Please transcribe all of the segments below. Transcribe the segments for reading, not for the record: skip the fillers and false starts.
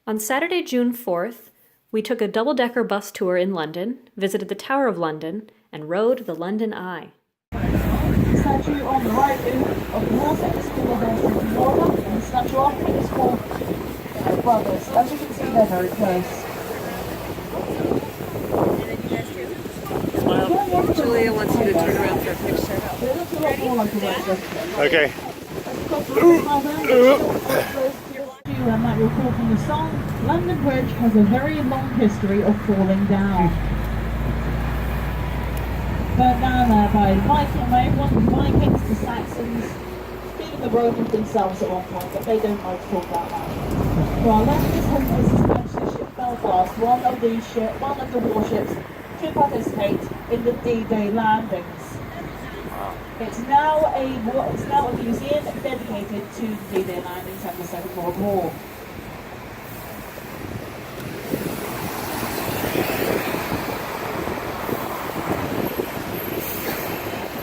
On Saturday, June 4th, we took a double-decker bus tour in London, visited the Tower of London, and rode the London Eye. The statue on the right of the horse is called the horse of Florida, and the statue after it is called Brothers. As you can see, they're very close. Julia wants you to turn around for a picture. They look a lot more like a West Okay. And that you'll call from the song, London Bridge has a very long history of falling down. Burnt down there by Vikings, the Saxons, even the Romans themselves at one point, but they don't like to talk about that. To our left is the ship Belfast, one of the warships to participate in the D-Day landings. It's now a museum dedicated to the D-Day landings and the Second World War.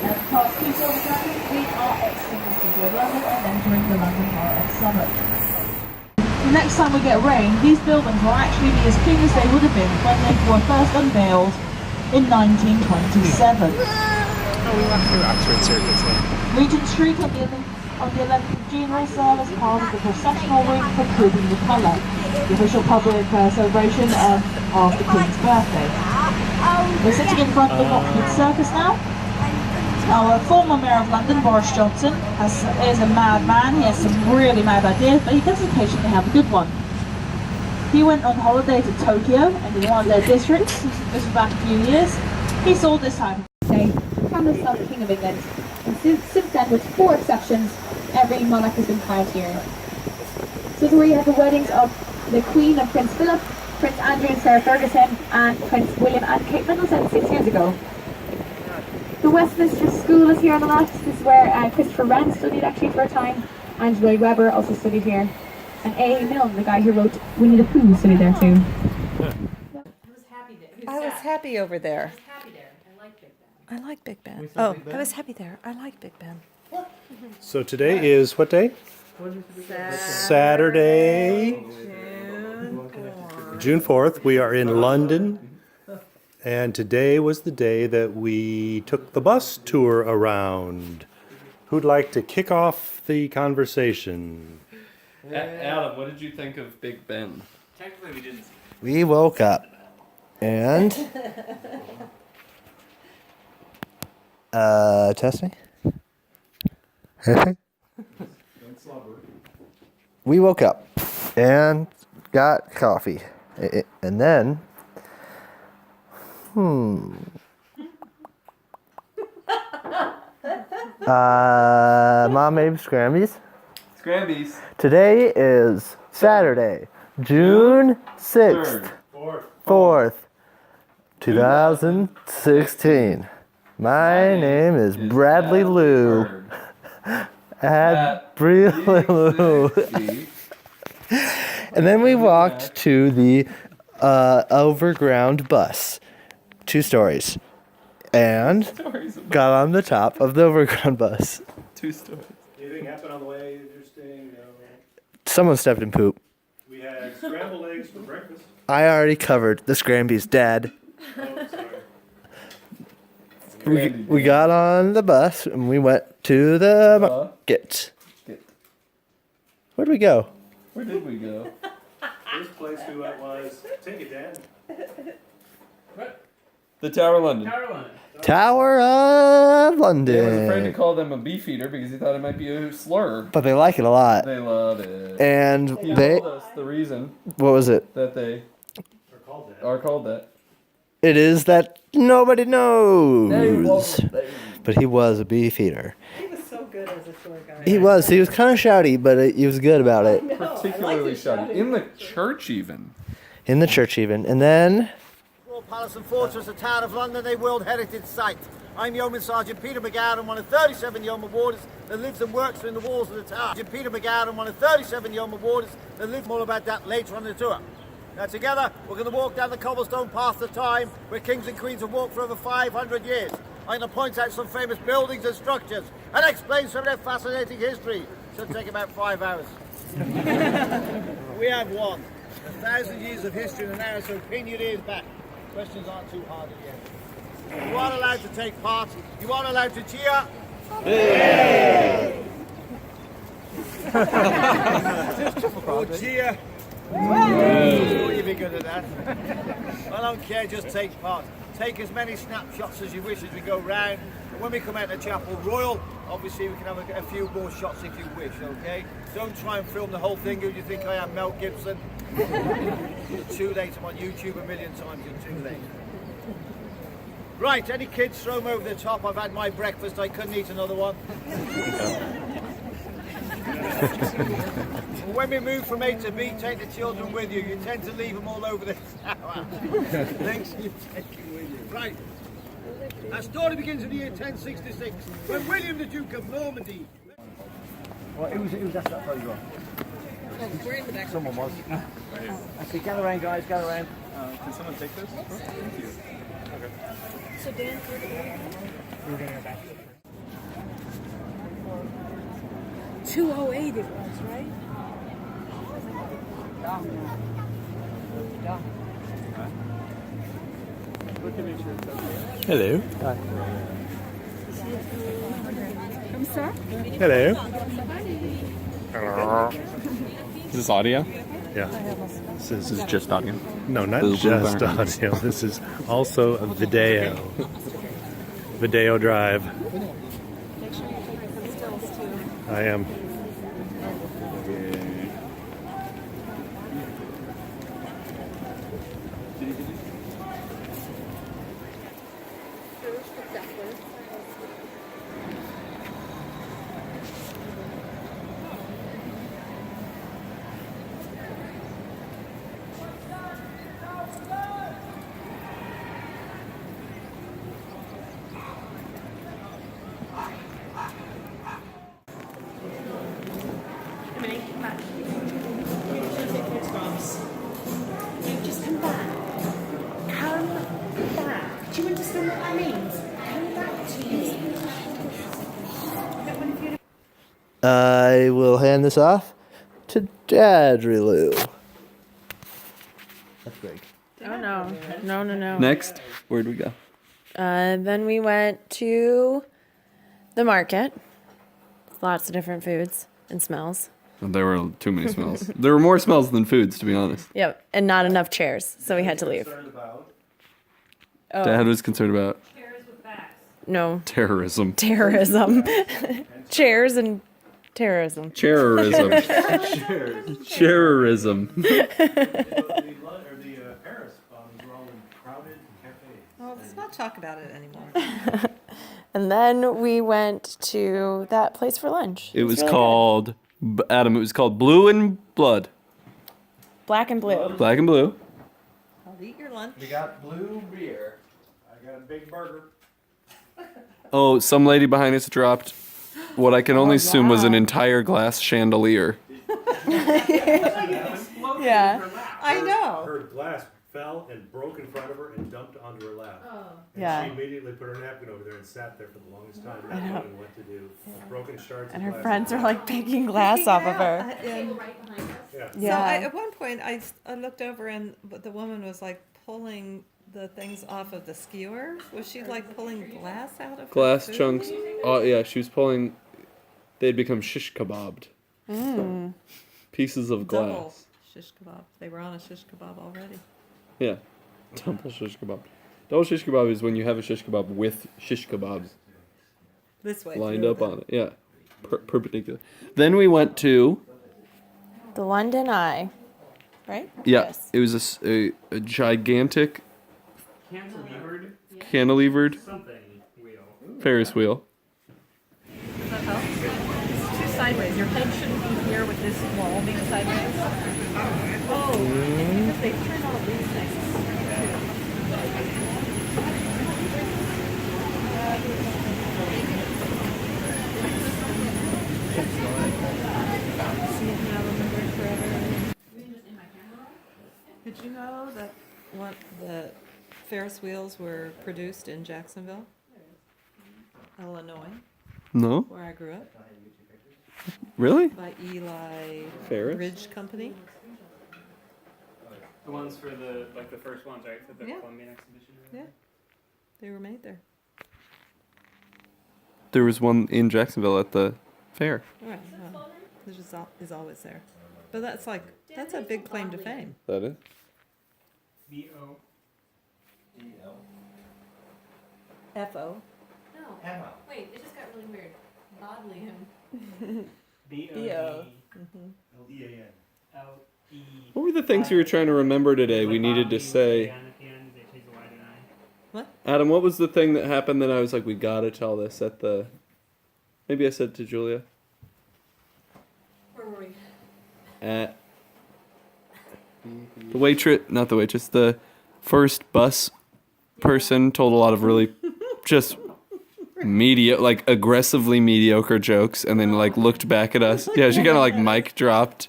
And past two silver dragons, we are exiting the city of London and entering the London Borough Summit. The next time we get rain, these buildings will actually be as clean as they would have been when they were first unveiled in 1927. Oh, we went through Oxford Circus then. Regent Street on the 11th of June will serve as part of the processional route for Proving the Colour, the official public celebration of the Queen's birthday. We're sitting in front of the Rockwood Circus now. Our former Mayor of London, Boris Johnson, is a mad man. He has some really mad ideas, but he does occasionally have a good one. He went on holiday to Tokyo and in one of their districts. This was back a few years. He saw this happen. From the South King of England, and since then, with 4 exceptions, every monarch has been crowned here. So this is where you have the weddings of the Queen and Prince Philip, Prince Andrew and Sarah Ferguson, and Prince William and Kate Middleton 6 years ago. The Westminster School is here on the left. This is where Christopher Wren studied actually for a time, and Lloyd Webber also studied here, and A. Milne, the guy who wrote Winnie the Pooh, studied there too. I was happy over there. I like Big Ben. Oh, I was happy there. I like Big Ben. So today is what day? Saturday, June 4th. We are in London, and today was the day that we took the bus tour around. Who'd like to kick off the conversation? Adam, what did you think of Big Ben? Technically, we didn't see it. We woke up and testing. We woke up and got coffee, and then Mom made scrambies. Scrambies. Today is Saturday, June 6th, 4th, 2016. My name is Bradley Lou. At Bradley Lou. And then we walked to the overground bus. 2 stories. And got on the top of the overground bus. 2 stories. Anything happen on the way interesting? No. Someone stepped in poop. We had scrambled eggs for breakfast. I already covered the Scrambies dead. Oh, sorry. We got on the bus and we went to the market. Where'd we go? Where did we go? This place who it was. Take it, Dan. The Tower of London. Tower of He was afraid to London. call them a beefeater because he thought it might be a slur. But they like it a lot. They love it. And He they, told us the reason what was it? that they are called that. It is that nobody knows. But he was a beef eater. He was so good as a tour guide. He was kind of shouty, but he was good about it. Particularly shouty. In the church even. In the church even. And then Royal Palace and Fortress, the Tower of London, a World Heritage Site. I'm Yeoman Sergeant Peter McGowan, one of 37 yeoman warders that lives and works within the walls of the tower. Sergeant Peter McGowan, one of 37 yeoman warders that lives. More about that later on in the tour. Now together, we're going to walk down the cobblestone path of time where kings and queens have walked for over 500 years. I'm going to point out some famous buildings and structures and explain some of their fascinating history. Should take about 5 hours. We have one. 1,000 years of history in an hour, so pin your ears back. Questions aren't too hard at the end. You are allowed to take part. You are allowed to cheer. Or cheer. Oh, you'd be good at that. I don't care, just take part. Take as many snapshots as you wish as we go round. And when we come out of Chapel Royal, obviously we can have a few more shots if you wish, okay? Don't try and film the whole thing. Who do you think I am, Mel Gibson? You're too late. I'm on YouTube a million times. You're too late. Right, any kids, throw them over the top. I've had my breakfast. I couldn't eat another one. When we move from A to B, take the children with you. You tend to leave them all over the tower. Thanks, you take them with you. Right. Our story begins in the year 1066, when William the Duke of Normandy... Right, who's that photograph? Oh, we're in the back. Someone was. I say, gather around, guys, gather around. Can someone take this? Thank you. So Dan, We're going to go back. 208 it was, right? Hello. I'm sorry? Hello. Is this audio? Yeah. This is just audio. No, not Boo, boo, just burn. audio. This is also a video. Video Drive. I am. Just come back. Come back. Do you understand what that means? Come back to me. I will hand this off to Dadrilu. That's big. Oh, no. Next, where'd we go? Then we went to the market. Lots of different foods and smells. There were too many smells. There were more smells than foods, to be honest. Yep, and not enough chairs, so we had to leave. Oh, Dad was concerned about no, terrorism. terrorism. Chairs and terrorism. Terrorism. Terrorism. Well, let's not talk about it anymore. And then we went to that place for lunch. It was really called, Adam, it was called Blue and Blood. good. Black and Blue. Black and Blue. I'll eat your lunch. We got blue beer. I got a big burger. Oh, some lady behind us dropped what I can only assume was an entire glass chandelier. Yeah, I know. Her glass fell and broke in front of her and dumped onto her lap. And Yeah. she immediately put her napkin over there and sat there for the longest time, not knowing what to do. Broken shards And of her glass. friends were like picking glass off of her. Yeah. Yeah. At one point, I looked over and the woman was like pulling the things off of the skewer. Was she like pulling glass out of her Glass food? chunks. Oh, yeah, she was pulling. They'd become shish kebabbed. Pieces of glass. Double shish kebab. They were on a shish kebab already. Yeah. Double shish kebab. Double shish kebab is when you have a shish kebab with shish kebabs This way. lined through up the- on it. Yeah. Perpendicular. Then we went to. The London Eye, right? Yeah. Yes. It was a gigantic cantilevered Ferris wheel. Does that help? It's too sideways. Your head shouldn't be here with this wall being sideways. Oh, because they turn all these things. Did you know that the Ferris wheels were produced in Jacksonville, Illinois, No? where I grew up, Really? by Eli Ferris? Ridge Company? The ones for the first ones, right? For the Yeah. Columbian exhibition. Yeah. They were made there. There was one in Jacksonville at the fair. Right. Well, this is always there. But that's a big claim to fame. That is. B-O. F-O. No. Emma. Wait, it just got really weird. Bodleian. B-O. L-E-A-N. L-E. What were the things you were trying to remember today we needed to say? What? Adam, what was the thing that happened that I was like, we gotta tell this at the... Maybe I said to Julia. Where were we? At... The waitress, not the waitress, the first bus person told a lot of really just aggressively mediocre jokes and then like looked back at us. Yeah, she kind of like mic dropped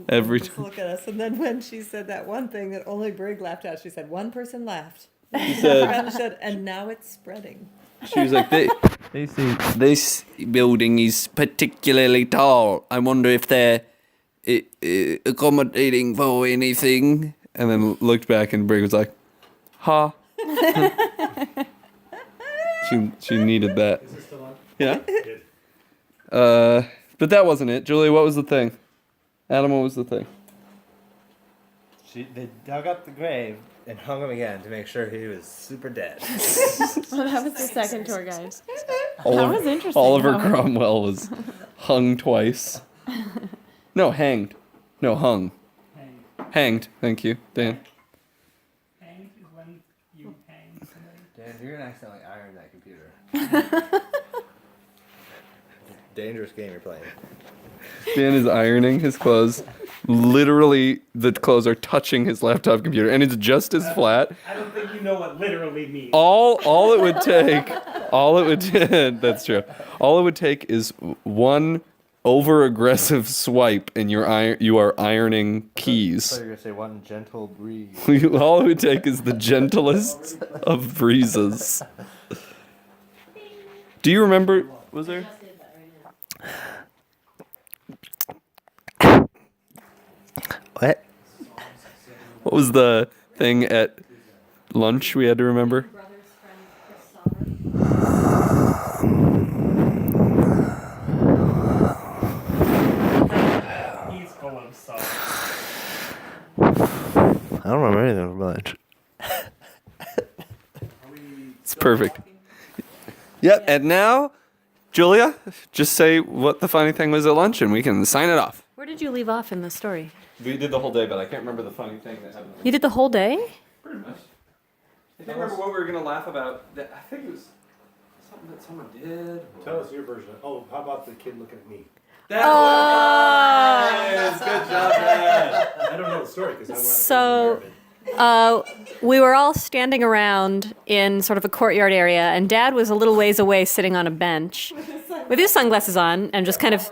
every Just time. look at us. And then when she said that one thing that only Brig laughed at, she said, one person laughed. She said, She said, and now it's spreading. she was like, they say this building is particularly tall. I wonder if they're accommodating for anything. And then looked back and Brig was like, ha. She needed that. Is this still on? Yeah. Good. But that wasn't it. Julie, what was the thing? Adam, what was the thing? They dug up the grave and hung him again to make sure he was super dead. Well, that was the second tour guide. Oliver, was interesting, Oliver though. Cromwell was hung twice. No, hanged. No, hung. Hanged. Thank you, Dan. Hanged is when you hang somebody. Dan, you're gonna accidentally iron that computer. Dangerous game you're playing. Dan is ironing his clothes. Literally, the clothes are touching his laptop computer, and it's just as flat. I don't think you know what literally means. All it would take, that's true. All it would take is one over-aggressive swipe, and you are ironing keys. So you're gonna say one gentle breeze. All it would take is the gentlest of breezes. Do you remember? Was there? What? What was the thing at lunch we had to remember? He's full of sauce. I don't remember anything from lunch. It's perfect. Yep, and now, Julia, just say what the funny thing was at lunch and we can sign it off. Where did you leave off in the story? We did the whole day, but I can't remember the funny thing that happened. You did the whole day? Pretty much. I can't remember what we were going to laugh about. I think it was something that someone did. Tell us your version. Oh, how about the kid looking at me? That's what it is. Good job, Dad. I don't know the story because I went. So, we were all standing around in sort of a courtyard area, and Dad was a little ways away sitting on a bench with his sunglasses on and just kind of,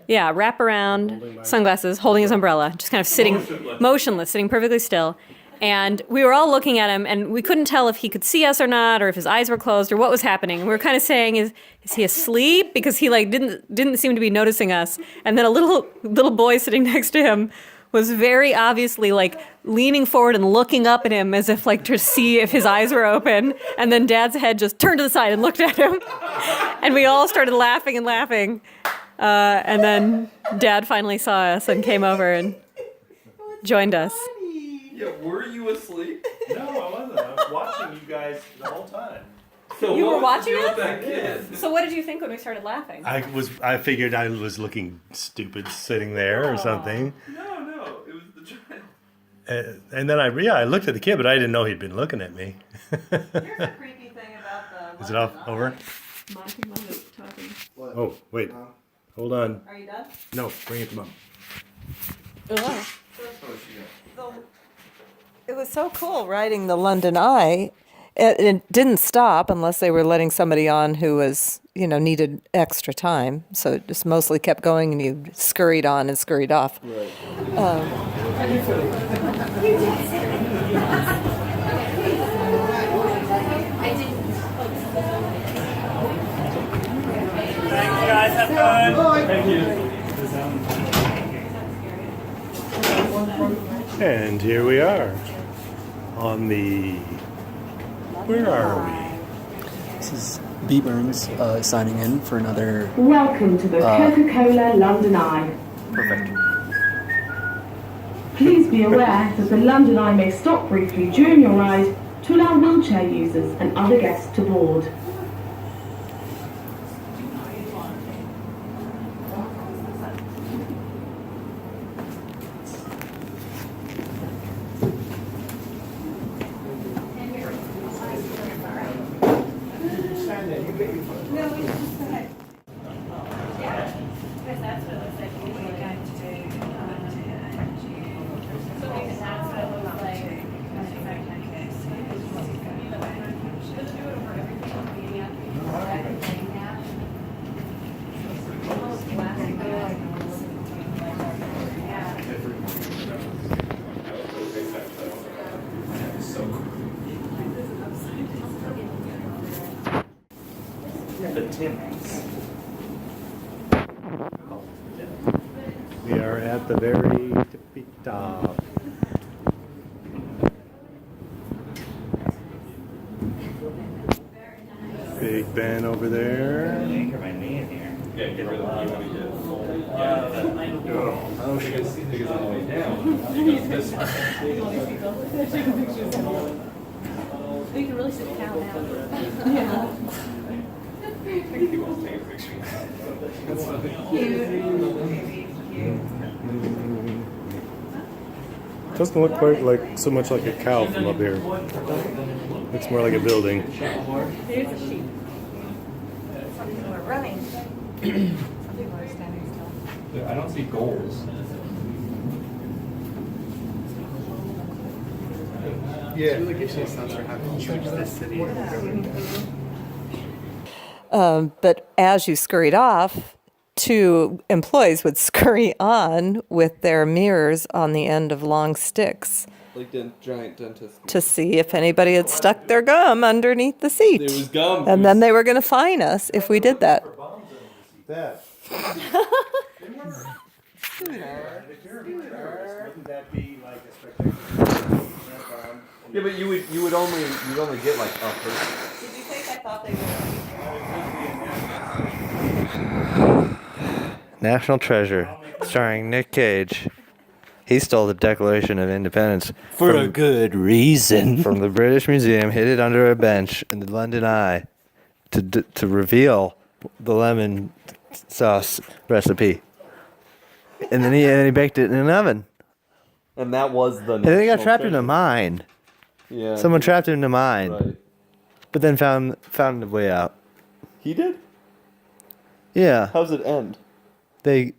wrap around sunglasses, holding his umbrella, just kind of sitting motionless, sitting perfectly still. And we were all looking at him, and we couldn't tell if he could see us or not, or if his eyes were closed, or what was happening. We were kind of saying, "Is he asleep?" Because he didn't seem to be noticing us. And then a little boy sitting next to him was very obviously leaning forward and looking up at him as if to see if his eyes were open. And then Dad's head just turned to the side and looked at him, and we all started laughing and laughing. And then Dad finally saw us and came over and joined us. Yeah, were you asleep? No, I wasn't. I was watching you guys the whole time. So You what were was the watching deal us? with that kid? So what did you think when we started laughing? I figured I was looking stupid sitting there or something. No, it was the child. And then I looked at the kid, but I didn't know he'd been looking at me. Here's the creepy thing about the... Is it off over? Monty was talking. Oh, wait. Hold on. Are you done? No, bring it to Mom. It was so cool riding the London Eye. It didn't stop unless they were letting somebody on who was, needed extra time. So it just mostly kept going, and you scurried on and scurried off. Thank you guys. Have fun. Thank you. And here we are on the. Where are we? This is B. Burns signing in for another. Welcome to the Coca-Cola London Eye. Perfect. Please be aware that the London Eye may stop briefly during your ride to allow wheelchair users and other guests to board. We are at the very tippy top. Big Ben over there. You can really sit down now. Yeah. Doesn't look quite like so much like a cow from up here. Looks more like a building. Here's a sheep. Some people are running. Some people are standing still. I don't see goals. Yeah. It really gives you a sense for how huge this city is. But as you scurried off, two employees would scurry on with their mirrors on the end of long sticks Like giant dentist. to see if anybody had stuck their gum underneath the seat. There was gum. And then they were going to fine us if we did that. That. Yeah, but you'd only get like a person. Did you think I thought they would? National Treasure, starring Nick Cage. He stole the Declaration of Independence For a good reason. from the British Museum, hid it under a bench in the London Eye to reveal the lemon sauce recipe. And then he baked it in an oven. And that was the. And then he got trapped in a mine. Yeah. Someone trapped him in a mine, Right. but then found a way out. He did. Yeah, How's it end? they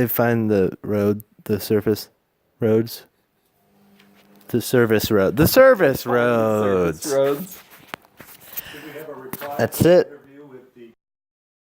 find the road, the surface roads, the service roads. Service roads. That's it.